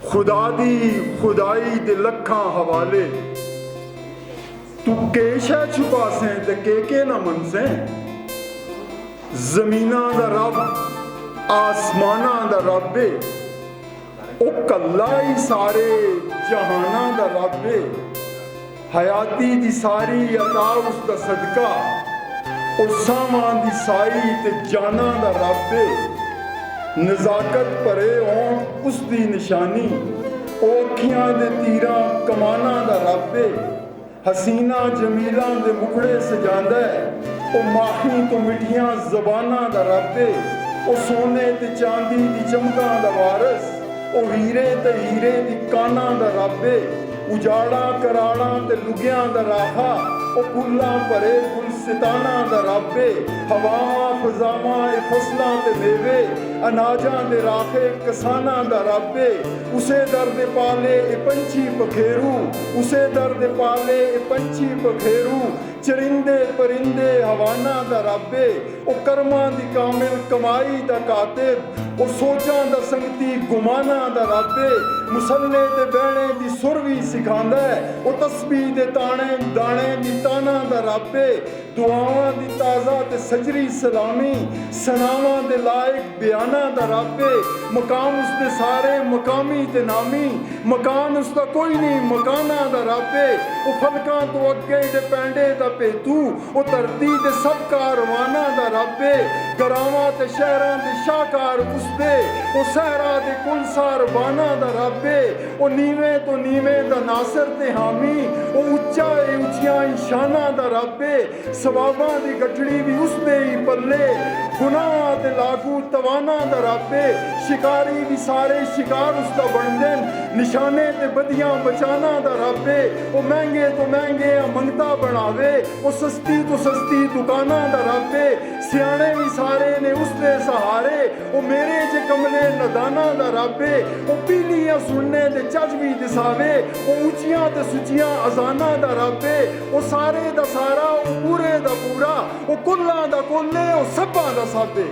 खुदा दी खुदाई दे लखां हवाले। तू केशा छुपासें ते के ना मनसें। जमीना दा रब आसमाना दा रब है, ओ कल्ला ही सारे जहाना दा रब है। हयाती दी सारी अता उसदा सदका, ओ सामान दी साई ते जाना दा रब है। नजाकत भरे हों उसदी निशानी, ओ अखियां दे तीरां कमाना दा रब है। हसीना जमीलां दे मुखड़े सजांदा है, ओ माही तो मिठियां जबाना दा रब है। ओ सोने ते चांदी दी चमकां दा वारस, ओ हीरे ते हीरे दी काना दा रब है। उजाड़ा कराड़ा ते लुगियां दा राहा, ओ फुल्लां भरे गुलसिताना दा रब है। हवावां फजावां ए फसलां ते मेवे, अनाजां दे राखे किसानां दा रब है। उसे दर दे पाले ए पंछी पखेरू, उसे दर दे पाले ए पंछी पखेरू। चरिंदे परिंदे हवाना दा रब है। ओ कर्मां दी कामिल कमाई दा कातिब, ओ सोचां दा संगती गुमाना दा रब है। मुसल्ले ते बैणे दी सुर भी सिखांदा है, ओ तस्बीह दे ताणे दाणे दी ताना दा रब है। दुआवां दी ताज़ा ते सजरी सलामी, सनावां दे लायक बयाना दा रब है। मकाम उसदे सारे मकामी ते नामी, मकान उसदा कोई नहीं मकाना दा रब है। ओ फलकां तो अगे दे पैंडे दा पेतू, ओ धरती दे सब कारवाना दा रब है। गरावां ते शहरां दे शाहकार उसदे, ओ सहरा दे कुलसार बाना दा रब है। ओ नीवे तो नीवे दा नासर ते हामी, ओ उच्चा ए उच्चियां शाना दा रब है। सवाबां दी गठड़ी भी उसदे ही पल्ले, गुनाहां ते लागू तवाना दा रब है। शिकारी भी सारे शिकार उसदा बनदे न, निशाने ते बदियां बचाना दा रब है। ओ महंगे तो महंगे मंगता बनावे, ओ सस्ती तो सस्ती दुकाना दा रब है। सियाने भी सारे ने उसदे सहारे, ओ मेरे जे कमले नदाना दा रब है। ओ पीलियां सुनने दे चज भी दिसावे, ओ ऊंचियां ते सुचियां अजाना दा रब है। ओ सारे दा सारा, ओ पूरे दा पूरा, ओ कुल्ला दा कुल्ले, ओ सब्बा दा सब है।